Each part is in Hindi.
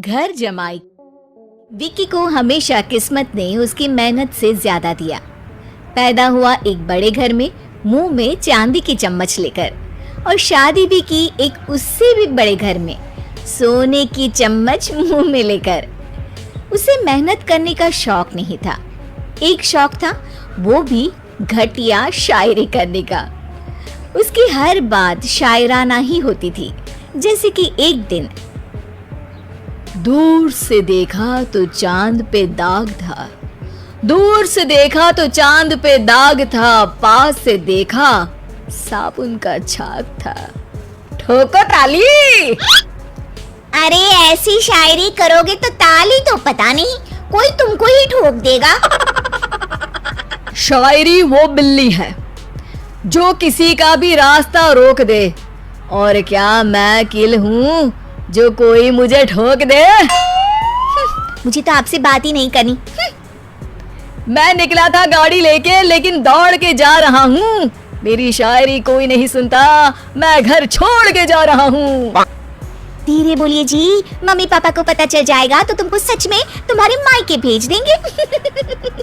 घर जमाई। विकी को हमेशा किस्मत ने उसकी मेहनत से ज्यादा दिया। पैदा हुआ एक बड़े घर में, मुंह में चांदी की चम्मच लेकर, और शादी भी की एक उससे भी बड़े घर में, सोने की चम्मच मुंह में लेकर। उसे मेहनत करने का शौक नहीं था, एक शौक था, वो भी घटिया शायरी करने का। उसकी हर बात शायराना ही होती थी। जैसे कि एक दिन, दूर से देखा तो चांद पे दाग था, दूर से देखा तो चांद पे दाग था, पास से देखा साबुन का छाग था। ठोको ताली। अरे ऐसी शायरी करोगे तो ताली तो पता नहीं, कोई तुमको ही ठोक देगा। शायरी वो बिल्ली है जो किसी का भी रास्ता रोक दे, और क्या मैं किल हूँ जो कोई मुझे ठोक दे। मुझे तो आपसे बात ही नहीं करनी। मैं निकला था गाड़ी लेके, लेकिन दौड़ के जा रहा हूँ। मेरी शायरी कोई नहीं सुनता, मैं घर छोड़ के जा रहा हूँ। धीरे बोलिए जी, मम्मी पापा को पता चल जाएगा तो तुमको सच में तुम्हारे मायके भेज देंगे।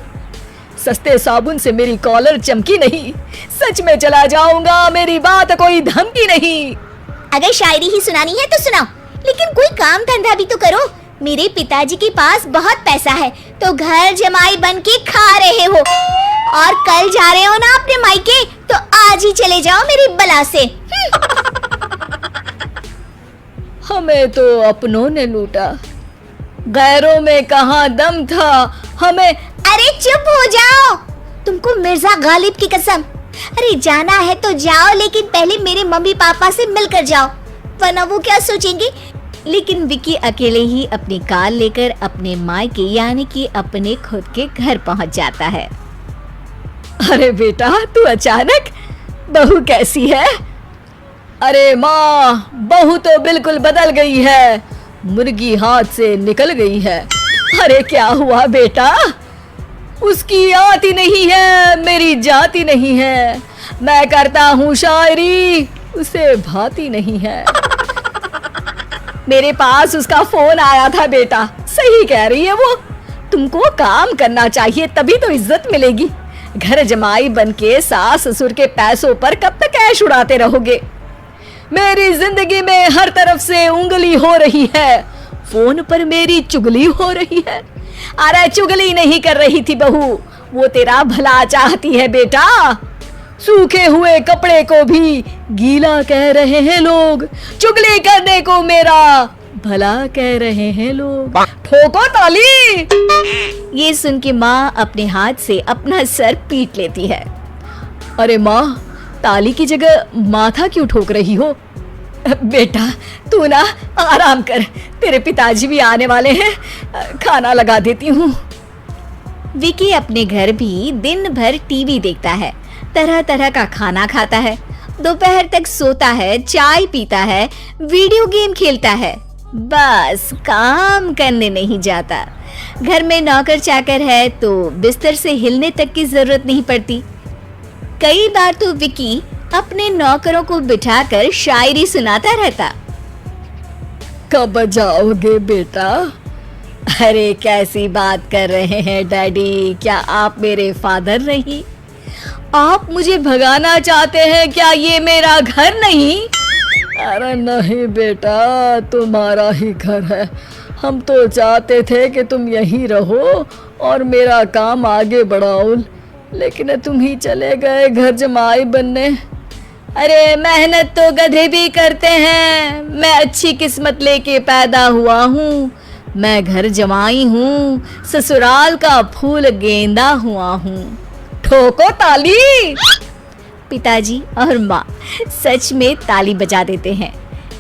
सस्ते साबुन से मेरी कॉलर चमकी नहीं, सच में चला जाऊंगा, मेरी बात कोई धमकी नहीं। अगर शायरी ही सुनानी है तो सुनाओ, लेकिन कोई काम धंधा भी तो करो। मेरे पिताजी के पास बहुत पैसा है, तो घर जमाई बन के खा रहे हो, और कल जा रहे हो ना अपने मायके, तो आज ही चले जाओ मेरी बला से। हमें तो अपनों ने लूटा, गैरों में कहाँ दम था हमें। अरे चुप हो जाओ, तुमको मिर्जा गालिब की कसम। अरे जाना है तो जाओ, लेकिन पहले मेरे मम्मी पापा से मिलकर जाओ, वरना वो क्या सोचेंगे। लेकिन विकी अकेले ही अपनी कार लेकर अपने मायके यानी कि अपने खुद के घर पहुंच जाता है। अरे बेटा, तू अचानक, बहू कैसी है? अरे माँ, बहू तो बिल्कुल बदल गई है, मुर्गी हाथ से निकल गई है। अरे क्या हुआ बेटा? उसकी आती नहीं है, मेरी जाती नहीं है, मैं करता हूँ शायरी, उसे भाती नहीं है। मेरे पास उसका फोन आया था बेटा, सही कह रही है वो, तुमको काम करना चाहिए तभी तो इज्जत मिलेगी। घर जमाई बनके सास ससुर के पैसों पर कब तक ऐश उड़ाते रहोगे? मेरी जिंदगी में हर तरफ से उंगली हो रही है, फोन पर मेरी चुगली हो रही है। अरे चुगली नहीं कर रही थी बहू, वो तेरा भला चाहती है बेटा। सूखे हुए कपड़े को भी गीला कह रहे हैं लोग, चुगली करने को मेरा भला कह रहे हैं लोग। ठोको ताली। ये सुन के माँ अपने हाथ से अपना सर पीट लेती है। अरे माँ, ताली की जगह माथा क्यों ठोक रही हो? बेटा तू ना आराम कर, तेरे पिताजी भी आने वाले हैं, खाना लगा देती हूँ। विकी अपने घर भी दिन भर टीवी देखता है, तरह तरह का खाना खाता है, दोपहर तक सोता है, चाय पीता है, वीडियो गेम खेलता है, बस काम करने नहीं जाता। घर में नौकर चाकर है तो बिस्तर से हिलने तक की जरूरत नहीं पड़ती। कई बार तो विकी अपने नौकरों को बिठाकर शायरी सुनाता रहता। कब जाओगे बेटा? अरे कैसी बात कर रहे हैं डैडी, क्या आप मेरे फादर नहीं? आप मुझे भगाना चाहते हैं क्या? ये मेरा घर नहीं। अरे नहीं बेटा, तुम्हारा ही घर है, हम तो चाहते थे कि तुम यहीं रहो और मेरा काम आगे बढ़ाओ, लेकिन तुम ही चले गए घर जमाई बनने। अरे मेहनत तो गधे भी करते हैं, मैं अच्छी किस्मत लेके पैदा हुआ हूँ, मैं घर जमाई हूँ, ससुराल का फूल गेंदा हुआ हूँ। ठोको ताली। पिताजी और माँ सच में ताली बजा देते हैं।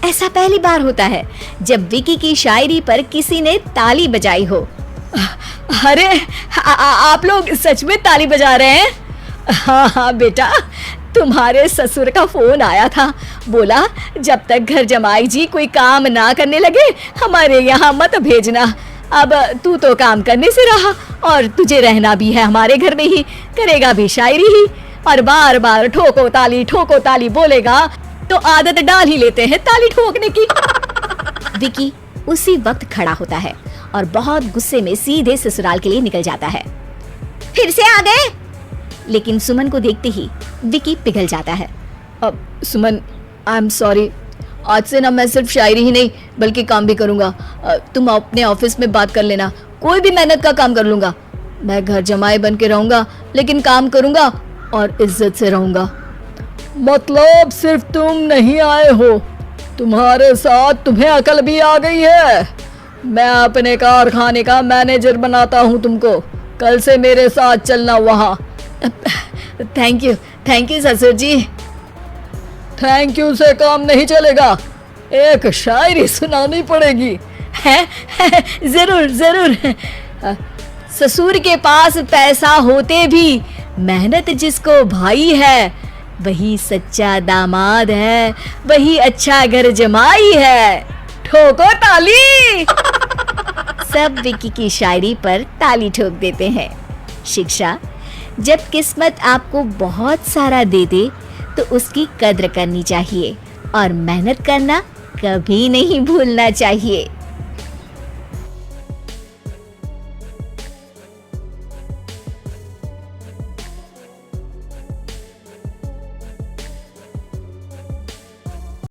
ऐसा पहली बार होता है जब विकी की शायरी पर किसी ने ताली बजाई हो। अरे आप लोग सच में ताली बजा रहे हैं? हाँ हाँ बेटा, तुम्हारे ससुर का फोन आया था, बोला जब तक घर जमाई जी कोई काम ना करने लगे हमारे यहाँ मत भेजना। अब तू तो काम करने से रहा और तुझे रहना भी है हमारे घर में ही, करेगा भी शायरी ही, और बार बार ठोको ताली बोलेगा तो आदत डाल ही लेते हैं ताली ठोकने की। विकी उसी वक्त खड़ा होता है और बहुत गुस्से में सीधे ससुराल के लिए निकल जाता है। फिर से आ गए? लेकिन सुमन को देखते ही विकी पिघल जाता है। अब सुमन, आई एम सॉरी, आज से ना मैं सिर्फ शायरी ही नहीं बल्कि काम भी करूँगा। तुम अपने ऑफिस में बात कर लेना, कोई भी मेहनत का काम कर लूँगा। मैं घर जमाई बन के रहूँगा लेकिन काम करूँगा और इज्जत से रहूँगा। मतलब सिर्फ तुम नहीं आए हो, तुम्हारे साथ तुम्हें अकल भी आ गई है। मैं अपने कारखाने का मैनेजर बनाता हूँ तुमको, कल से मेरे साथ चलना वहाँ। थैंक यू ससुर जी। थैंक यू से काम नहीं चलेगा, एक शायरी सुनानी पड़ेगी। है जरूर जरूर। ससुर के पास पैसा होते भी मेहनत जिसको भाई है, वही सच्चा दामाद है, वही अच्छा घर जमाई है। ठोको ताली। सब विकी की शायरी पर ताली ठोक देते हैं। शिक्षा, जब किस्मत आपको बहुत सारा दे दे तो उसकी कद्र करनी चाहिए और मेहनत करना कभी नहीं भूलना चाहिए।